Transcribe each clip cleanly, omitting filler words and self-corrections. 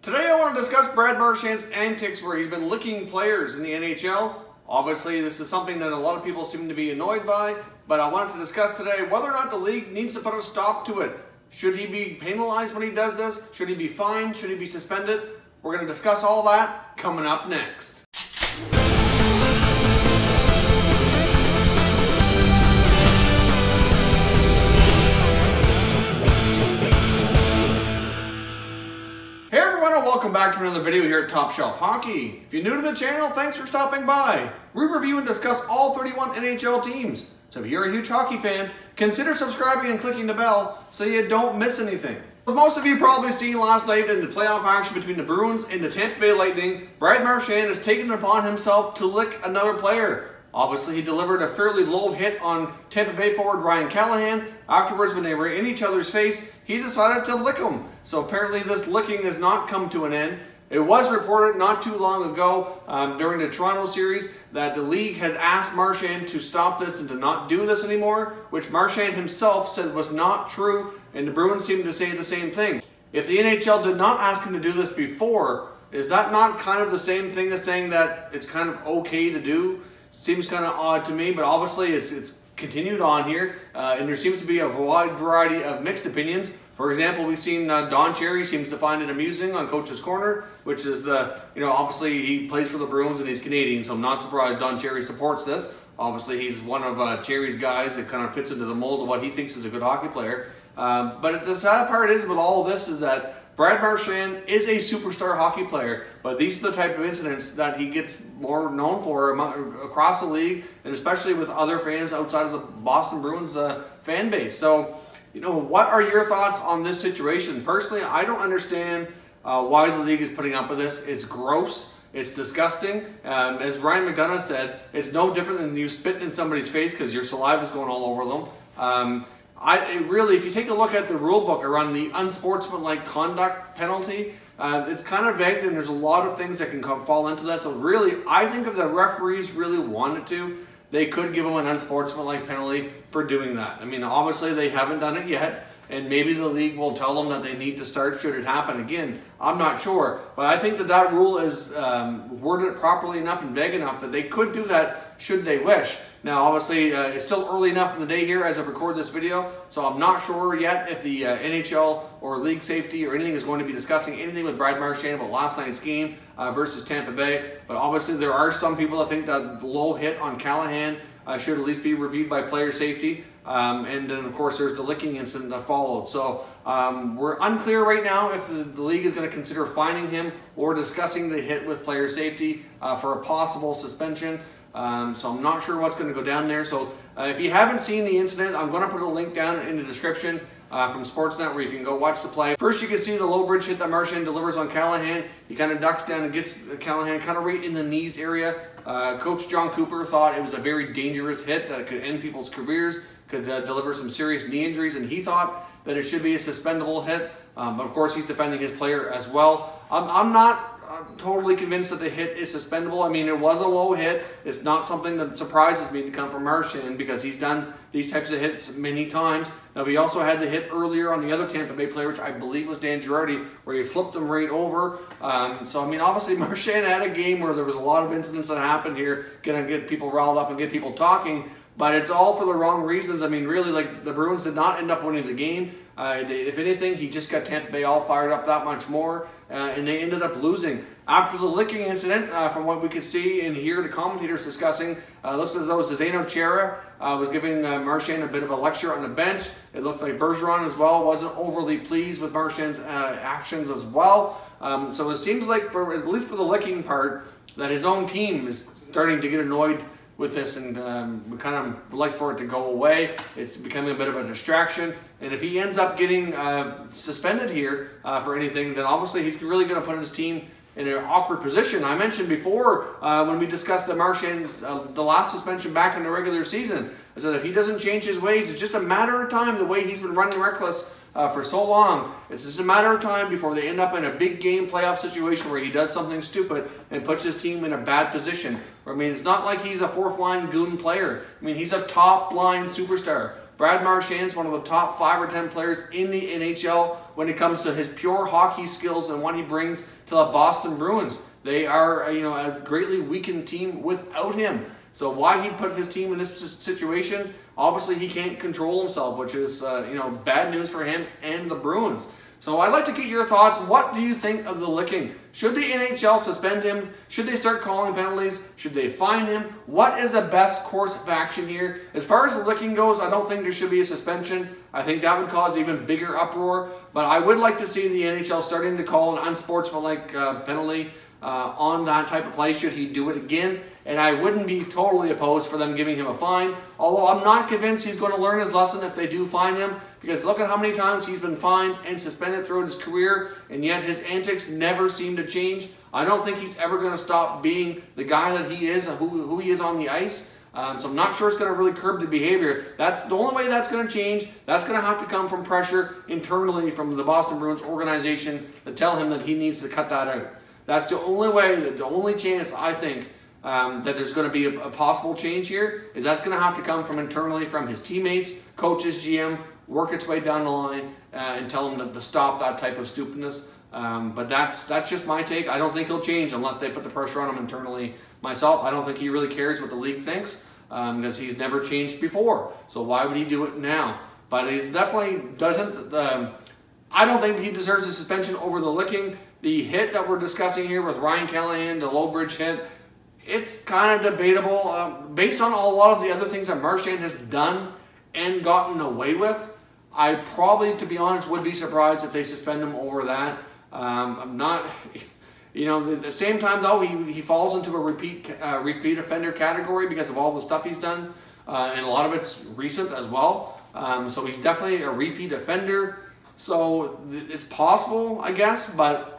Today I want to discuss Brad Marchand's antics where he's been licking players in the NHL. Obviously this is something that a lot of people seem to be annoyed by, but I wanted to discuss today whether or not the league needs to put a stop to it. Should he be penalized when he does this? Should he be fined? Should he be suspended? We're going to discuss all that coming up next. Welcome back to another video here at Top Shelf Hockey. If you're new to the channel, thanks for stopping by. We review and discuss all 31 NHL teams. So if you're a huge hockey fan, consider subscribing and clicking the bell so you don't miss anything. As most of you probably seen last night in the playoff action between the Bruins and the Tampa Bay Lightning, Brad Marchand has taken it upon himself to lick another player. Obviously, he delivered a fairly low hit on Tampa Bay forward Ryan Callaghan. Afterwards, when they were in each other's face, he decided to lick him. So apparently this licking has not come to an end. It was reported not too long ago during the Toronto series that the league had asked Marchand to stop this and to not do this anymore, which Marchand himself said was not true, and the Bruins seemed to say the same thing. If the NHL did not ask him to do this before, is that not kind of the same thing as saying that it's kind of okay to do? Seems kind of odd to me, but obviously it's continued on here, and there seems to be a wide variety of mixed opinions. For example, we've seen Don Cherry seems to find it amusing on Coach's Corner, which is, obviously he plays for the Bruins and he's Canadian, so I'm not surprised Don Cherry supports this. Obviously, he's one of Cherry's guys that kind of fits into the mold of what he thinks is a good hockey player. But the sad part is with all of this is that Brad Marchand is a superstar hockey player, but these are the type of incidents that he gets more known for across the league, and especially with other fans outside of the Boston Bruins fan base. So, what are your thoughts on this situation? Personally, I don't understand why the league is putting up with this. It's gross. It's disgusting. As Ryan McDonough said, it's no different than you spitting in somebody's face because your saliva is going all over them. If you take a look at the rule book around the unsportsmanlike conduct penalty, it's kind of vague, and there's a lot of things that can fall into that. So really, I think if the referees really wanted to, they could give them an unsportsmanlike penalty for doing that. I mean, obviously they haven't done it yet, and maybe the league will tell them that they need to start should it happen again. I'm not sure, but I think that rule is worded properly enough and vague enough that they could do that should they wish. Now, obviously, it's still early enough in the day here as I record this video, so I'm not sure yet if the NHL or league safety or anything is going to be discussing anything with Brad Marchand about last night's game versus Tampa Bay. But obviously, there are some people that think that low hit on Callaghan should at least be reviewed by player safety. And then, of course, there's the licking incident that followed. So we're unclear right now if the league is going to consider fining him or discussing the hit with player safety for a possible suspension. So I'm not sure what's going to go down there. So if you haven't seen the incident, I'm going to put a link down in the description from Sportsnet where you can go watch the play. First, you can see the low bridge hit that Marchand delivers on Callaghan. He kind of ducks down and gets Callaghan kind of right in the knees area. Coach John Cooper thought it was a very dangerous hit that could end people's careers, could deliver some serious knee injuries, and he thought that it should be a suspendable hit. But of course, he's defending his player as well. I'm not totally convinced that the hit is suspendable. I mean, it was a low hit. It's not something that surprises me to come from Marchand because he's done these types of hits many times. Now, we also had the hit earlier on the other Tampa Bay player, which I believe was Dan Girardi, where he flipped him right over. So, I mean, obviously, Marchand had a game where there was a lot of incidents that happened here, gonna get people riled up and get people talking, but it's all for the wrong reasons. I mean, really, like, the Bruins did not end up winning the game. If anything, he just got Tampa Bay all fired up that much more, and they ended up losing. After the licking incident, from what we could see and hear the commentators discussing, looks as though Zdeno Chara was giving Marchand a bit of a lecture on the bench. It looked like Bergeron as well wasn't overly pleased with Marchand's actions as well. So it seems like, at least for the licking part, that his own team is starting to get annoyed with this, and we kind of would like for it to go away. It's becoming a bit of a distraction, and if he ends up getting suspended here for anything, then obviously he's really going to put his team in an awkward position. I mentioned before when we discussed the Marchand's the last suspension back in the regular season, I said if he doesn't change his ways, it's just a matter of time. The way he's been running reckless for so long, it's just a matter of time before they end up in a big game playoff situation where he does something stupid and puts his team in a bad position. I mean, it's not like he's a fourth line goon player. I mean, he's a top line superstar. Brad Marchand's one of the top 5 or 10 players in the NHL when it comes to his pure hockey skills and what he brings to the Boston Bruins. They are, a greatly weakened team without him. So why he put his team in this situation? Obviously, he can't control himself, which is, bad news for him and the Bruins. So I'd like to get your thoughts. What do you think of the Licking? Should the NHL suspend him? Should they start calling penalties? Should they fine him? What is the best course of action here? As far as the Licking goes, I don't think there should be a suspension. I think that would cause even bigger uproar. But I would like to see the NHL starting to call an unsportsmanlike penalty on that type of play should he do it again. And I wouldn't be totally opposed for them giving him a fine. Although I'm not convinced he's going to learn his lesson if they do fine him. Because look at how many times he's been fined and suspended throughout his career. And yet his antics never seem to change. I don't think he's ever going to stop being the guy that he is, who he is on the ice. So I'm not sure it's going to really curb the behavior. That's the only way that's going to change. That's going to have to come from pressure internally from the Boston Bruins organization to tell him that he needs to cut that out. That's the only way, the only chance I think that there's going to be a possible change here is that's going to have to come from internally from his teammates, coaches, GM, work its way down the line and tell him to stop that type of stupidness. But that's just my take. I don't think he'll change unless they put the pressure on him internally. Myself, I don't think he really cares what the league thinks because he's never changed before. So why would he do it now? But he definitely doesn't. I don't think he deserves a suspension over the Licking. The hit that we're discussing here with Ryan Callaghan, the low bridge hit, it's kind of debatable. Based on a lot of the other things that Marchand has done and gotten away with, I probably, to be honest, would be surprised if they suspend him over that. I'm not, at the same time though, he falls into a repeat offender category because of all the stuff he's done, and a lot of it's recent as well. So he's definitely a repeat offender. So it's possible, I guess, but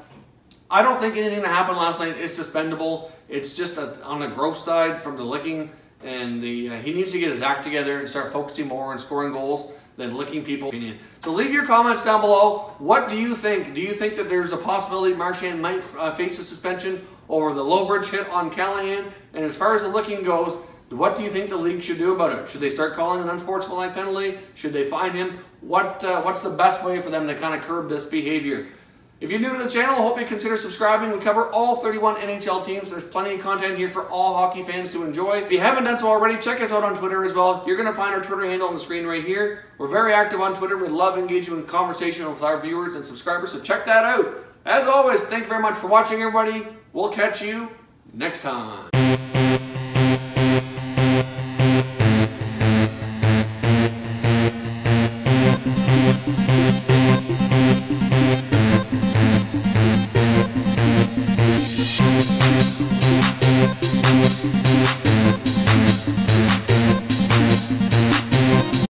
I don't think anything that happened last night is suspendable. It's just on the gross side from the Licking, and he needs to get his act together and start focusing more on scoring goals than licking people. So leave your comments down below. What do you think? Do you think that there's a possibility Marchand might face a suspension over the low bridge hit on Callaghan? And as far as the Licking goes, what do you think the league should do about it? Should they start calling an unsportsmanlike penalty? Should they fine him? What's the best way for them to kind of curb this behavior? If you're new to the channel, I hope you consider subscribing. We cover all 31 NHL teams. There's plenty of content here for all hockey fans to enjoy. If you haven't done so already, check us out on Twitter as well. You're going to find our Twitter handle on the screen right here. We're very active on Twitter. We love engaging in conversation with our viewers and subscribers, so check that out. As always, thank you very much for watching, everybody. We'll catch you next time.